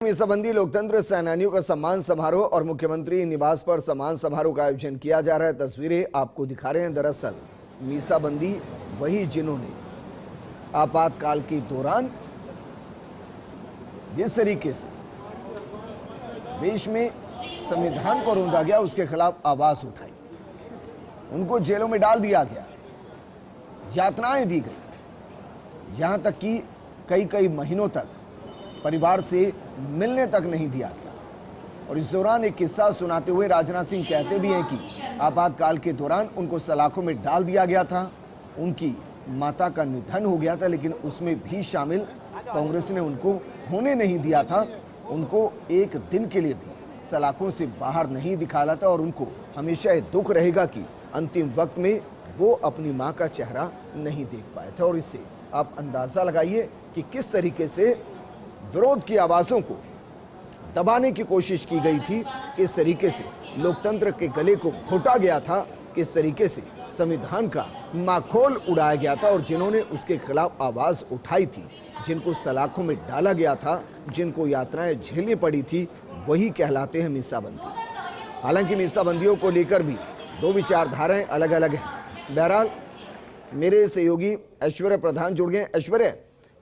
मीसाबंदी लोकतंत्र सेनानियों का सम्मान समारोह और मुख्यमंत्री निवास पर सम्मान समारोह का आयोजन किया जा रहा है। तस्वीरें आपको दिखा रहे हैं। दरअसल मीसाबंदी वही जिन्होंने आपातकाल के दौरान जिस तरीके से देश में संविधान को रौंदा गया उसके खिलाफ आवाज उठाई, उनको जेलों में डाल दिया गया, यातनाएं दी गई, यहां तक कि कई महीनों तक परिवार से मिलने तक नहीं दिया गया। और इस दौरान एक किस्सा सुनाते हुए राजनाथ सिंह कहते भी हैं कि आपातकाल के दौरान उनको सलाखों में डाल दिया गया था, उनकी माता का निधन हो गया था, लेकिन उसमें भी शामिल कांग्रेस ने उनको होने नहीं दिया था, उनको एक दिन के लिए भी सलाखों से बाहर नहीं दिखाया था और उनको हमेशा ये दुख रहेगा कि अंतिम वक्त में वो अपनी माँ का चेहरा नहीं देख पाए थे। और इससे आप अंदाजा लगाइए कि किस तरीके से विरोध की आवाजों को दबाने की कोशिश की गई थी, किस तरीके से लोकतंत्र के गले को घोटा गया था, किस तरीके से संविधान का माखौल उड़ाया गया था। और जिन्होंने उसके खिलाफ आवाज उठाई थी, जिनको सलाखों में डाला गया था, जिनको यातनाएं झेलनी पड़ी थी, वही कहलाते हैं मीसाबंदी। हालांकि मीसाबंदियों को लेकर भी दो विचारधाराएं अलग अलग हैं। बहरहाल मेरे सहयोगी ऐश्वर्य प्रधान जुड़ गए। ऐश्वर्य,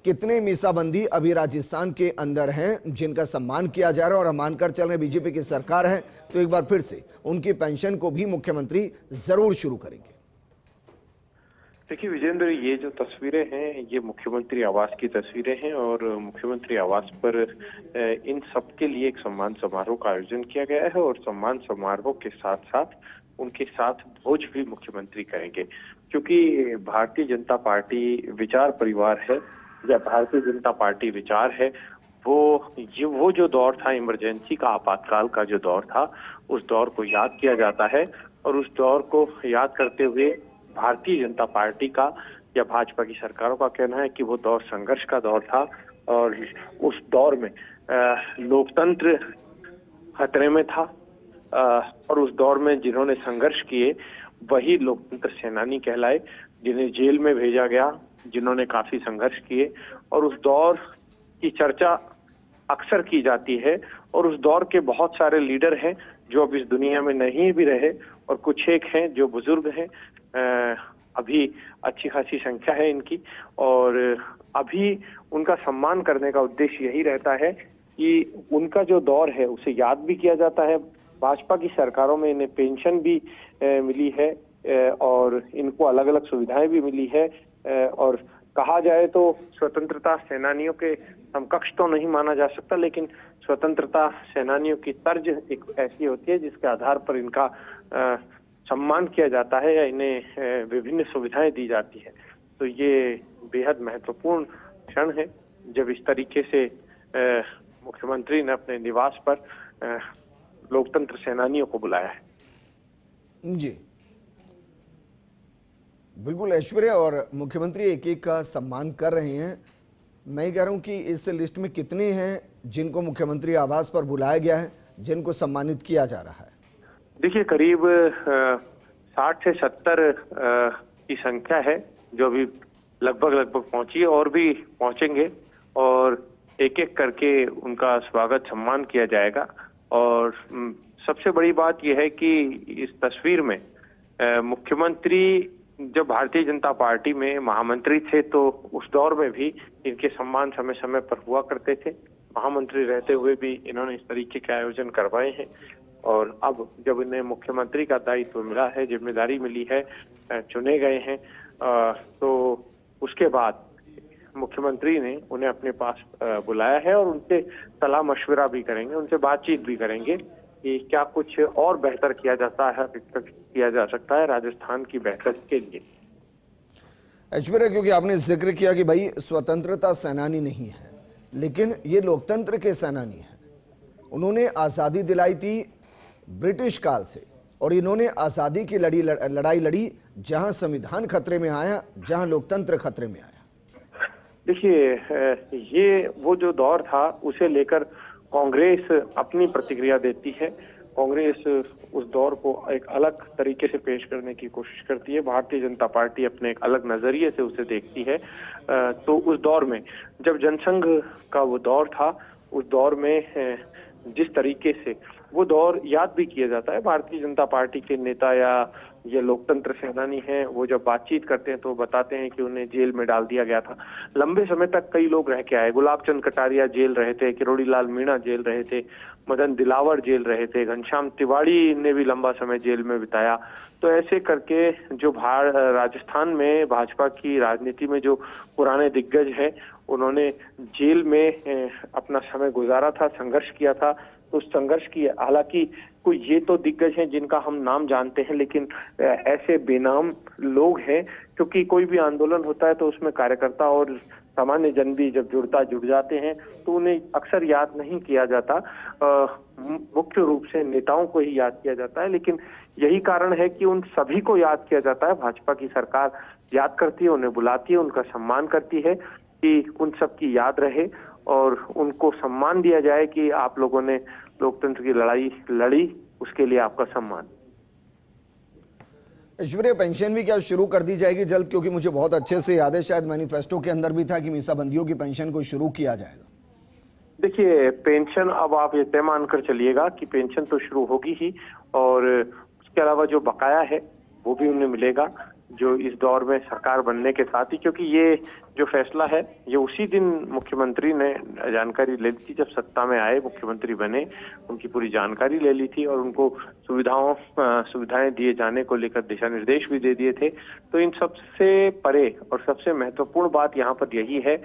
कितने मीसाबंदी अभी राजस्थान के अंदर हैं जिनका सम्मान किया जा रहा है? और हम मानकर चल रहे बीजेपी की सरकार है तो एक बार फिर से उनकी पेंशन को भी मुख्यमंत्री जरूर शुरू करेंगे। देखिए विजेंद्र, ये जो तस्वीरें हैं ये मुख्यमंत्री आवास की तस्वीरें हैं और मुख्यमंत्री आवास पर इन सब के लिए एक सम्मान समारोह का आयोजन किया गया है और सम्मान समारोह के साथ साथ उनके साथ भोज भी मुख्यमंत्री करेंगे, क्योंकि भारतीय जनता पार्टी विचार परिवार है या भारतीय जनता पार्टी विचार है। वो जो दौर था इमरजेंसी का, आपातकाल का जो दौर था, उस दौर को याद किया जाता है और उस दौर को याद करते हुए भारतीय जनता पार्टी का या भाजपा की सरकारों का कहना है कि वो दौर संघर्ष का दौर था और उस दौर में लोकतंत्र खतरे में था और उस दौर में जिन्होंने संघर्ष किए वही लोकतंत्र सेनानी कहलाए, जिन्हें जेल में भेजा गया, जिन्होंने काफी संघर्ष किए। और उस दौर की चर्चा अक्सर की जाती है और उस दौर के बहुत सारे लीडर हैं जो अब इस दुनिया में नहीं भी रहे और कुछ एक हैं जो बुजुर्ग हैं। अभी अच्छी खासी संख्या है इनकी और अभी उनका सम्मान करने का उद्देश्य यही रहता है कि उनका जो दौर है उसे याद भी किया जाता है। भाजपा की सरकारों में इन्हें पेंशन भी मिली है और इनको अलग अलग सुविधाएं भी मिली है और कहा जाए तो स्वतंत्रता सेनानियों के समकक्ष तो नहीं माना जा सकता, लेकिन स्वतंत्रता सेनानियों की तर्ज एक ऐसी होती है जिसके आधार पर इनका सम्मान किया जाता है या इन्हें विभिन्न सुविधाएं दी जाती है। तो ये बेहद महत्वपूर्ण क्षण है जब इस तरीके से मुख्यमंत्री ने अपने निवास पर लोकतंत्र सेनानियों को बुलाया है। जी बिल्कुल ऐश्वर्य, और मुख्यमंत्री एक एक का सम्मान कर रहे हैं। मैं कह रहा हूं कि इस लिस्ट में कितने हैं जिनको मुख्यमंत्री आवास पर बुलाया गया है, जिनको सम्मानित किया जा रहा है? देखिए करीब 60 से 70 की संख्या है जो अभी लगभग पहुंची है और भी पहुंचेंगे और एक एक करके उनका स्वागत सम्मान किया जाएगा। और सबसे बड़ी बात यह है कि इस तस्वीर में मुख्यमंत्री जब भारतीय जनता पार्टी में महामंत्री थे तो उस दौर में भी इनके सम्मान समय समय पर हुआ करते थे। महामंत्री रहते हुए भी इन्होंने इस तरीके के आयोजन करवाए हैं और अब जब इन्हें मुख्यमंत्री का दायित्व मिला है, जिम्मेदारी मिली है, चुने गए हैं, तो उसके बाद मुख्यमंत्री ने उन्हें अपने पास बुलाया है और उनसे सलाह मशवरा भी करेंगे, उनसे बातचीत भी करेंगे कि क्या कुछ और बेहतर किया जा सकता है राजस्थान की बेहतरी के लिए। ऐश्वर्या, क्योंकि आपने जिक्र किया कि भाई स्वतंत्रता सेनानी नहीं है लेकिन ये लोकतंत्र के सेनानी हैं, उन्होंने आज़ादी दिलाई थी ब्रिटिश काल से और इन्होंने आज़ादी की लड़ाई लड़ी जहां संविधान खतरे में आया, जहां लोकतंत्र खतरे में आया। देखिए ये वो जो दौर था उसे लेकर कांग्रेस अपनी प्रतिक्रिया देती है। कांग्रेस उस दौर को एक अलग तरीके से पेश करने की कोशिश करती है, भारतीय जनता पार्टी अपने एक अलग नजरिए से उसे देखती है। तो उस दौर में जब जनसंघ का वो दौर था उस दौर में जिस तरीके से वो दौर याद भी किया जाता है। भारतीय जनता पार्टी के नेता या ये लोकतंत्र सेनानी हैं, वो जब बातचीत करते हैं तो बताते हैं कि उन्हें जेल में डाल दिया गया था। लंबे समय तक कई लोग रह के आए। गुलाब चंद कटारिया जेल रहे थे, किरोड़ी लाल मीणा जेल रहे थे, मदन दिलावर जेल रहे थे, घनश्याम तिवाड़ी ने भी लंबा समय जेल में बिताया। तो ऐसे करके जो राजस्थान में भाजपा की राजनीति में जो पुराने दिग्गज है, उन्होंने जेल में अपना समय गुजारा था, संघर्ष किया था। तो उस संघर्ष की, हालांकि कोई ये तो दिग्गज हैं जिनका हम नाम जानते हैं, लेकिन ऐसे बेनाम लोग हैं, क्योंकि कोई भी आंदोलन होता है तो उसमें कार्यकर्ता और सामान्य जन भी जब जुड़ जाते हैं तो उन्हें अक्सर याद नहीं किया जाता। मुख्य रूप से नेताओं को ही याद किया जाता है, लेकिन यही कारण है कि उन सभी को याद किया जाता है। भाजपा की सरकार याद करती है, उन्हें बुलाती है, उनका सम्मान करती है कि उन सब की याद रहे और उनको सम्मान दिया जाए कि आप लोगों ने लोकतंत्र की लड़ाई लड़ी, उसके लिए आपका सम्मान। ऐश्वर्या, पेंशन भी क्या शुरू कर दी जाएगी जल्द? क्योंकि मुझे बहुत अच्छे से याद है, शायद मैनिफेस्टो के अंदर भी था कि मीसाबंदियों की पेंशन को शुरू किया जाएगा। देखिए, पेंशन अब आप ये तय मानकर चलिएगा कि पेंशन तो शुरू होगी ही, और उसके अलावा जो बकाया है वो भी उन्हें मिलेगा, जो इस दौर में सरकार बनने के साथ ही, क्योंकि ये जो फैसला है ये उसी दिन मुख्यमंत्री ने जानकारी ले ली थी। जब सत्ता में आए, मुख्यमंत्री बने, उनकी पूरी जानकारी ले ली थी और उनको सुविधाएं दिए जाने को लेकर दिशा निर्देश भी दे दिए थे। तो इन सबसे परे और सबसे महत्वपूर्ण बात यहाँ पर यही है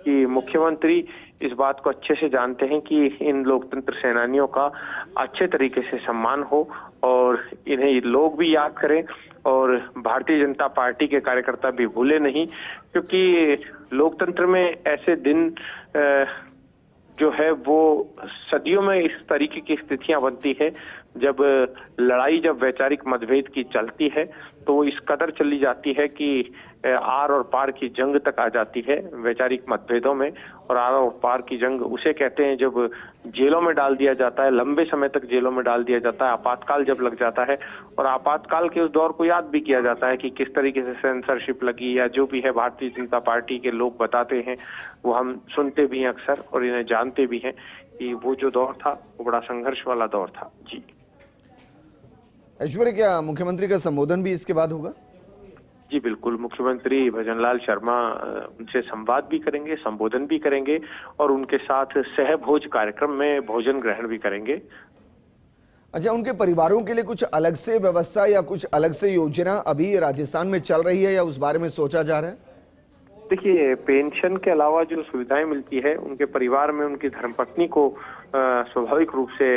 कि मुख्यमंत्री इस बात को अच्छे से जानते हैं कि इन लोकतंत्र सेनानियों का अच्छे तरीके से सम्मान हो और इन्हें लोग भी याद करें और भारतीय जनता पार्टी के कार्यकर्ता भी भूले नहीं, क्योंकि लोकतंत्र में ऐसे दिन जो है वो सदियों में इस तरीके की स्थितियां बनती है जब लड़ाई, जब वैचारिक मतभेद की चलती है तो वो इस कदर चली जाती है कि आर और पार की जंग तक आ जाती है वैचारिक मतभेदों में। और आर और पार की जंग उसे कहते हैं जब जेलों में डाल दिया जाता है, लंबे समय तक जेलों में डाल दिया जाता है, आपातकाल जब लग जाता है। और आपातकाल के उस दौर को याद भी किया जाता है कि किस तरीके से सेंसरशिप लगी या जो भी है भारतीय जनता पार्टी के लोग बताते हैं, वो हम सुनते भी हैं अक्सर और इन्हें जानते भी हैं कि वो जो दौर था वो बड़ा संघर्ष वाला दौर था। जी ऐश्वर्या, क्या मुख्यमंत्री का संबोधन भी इसके बाद होगा? जी बिल्कुल, मुख्यमंत्री भजनलाल शर्मा उनसे संवाद भी करेंगे, संबोधन भी करेंगे और उनके साथ सहभोज कार्यक्रम में भोजन ग्रहण भी करेंगे। अच्छा, उनके परिवारों के लिए कुछ अलग से व्यवस्था या कुछ अलग से योजना अभी राजस्थान में चल रही है या उस बारे में सोचा जा रहा है? देखिए, पेंशन के अलावा जो सुविधाएं मिलती है, उनके परिवार में उनकी धर्मपत्नी को स्वाभाविक रूप से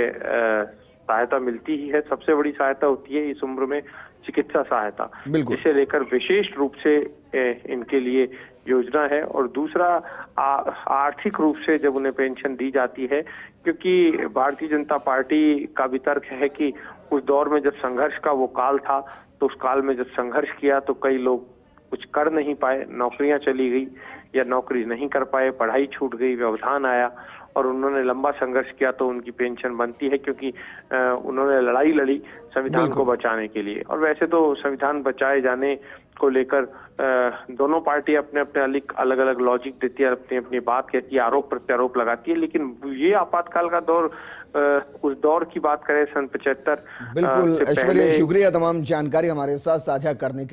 सहायता मिलती ही है। सबसे बड़ी सहायता होती है इस उम्र में चिकित्सा सहायता, इसे लेकर विशेष रूप से इनके लिए योजना है। और दूसरा, आर्थिक रूप से जब उन्हें पेंशन दी जाती है, क्योंकि भारतीय जनता पार्टी का भी तर्क है कि उस दौर में जब संघर्ष का वो काल था तो उस काल में जब संघर्ष किया तो कई लोग कुछ कर नहीं पाए, नौकरियां चली गई या नौकरी नहीं कर पाए, पढ़ाई छूट गई, व्यवधान आया और उन्होंने लंबा संघर्ष किया तो उनकी पेंशन बनती है, क्योंकि उन्होंने लड़ाई लड़ी संविधान को बचाने के लिए। और वैसे तो संविधान बचाए जाने को लेकर दोनों पार्टी अपने अपने अलग अलग लॉजिक देती है, अपनी अपनी बात कहती है, आरोप प्रत्यारोप लगाती है। लेकिन ये आपातकाल का दौर, उस दौर की बात करें सन 75। बिल्कुल ऐश्वर्या, शुक्रिया तमाम जानकारी हमारे साथ साझा करने के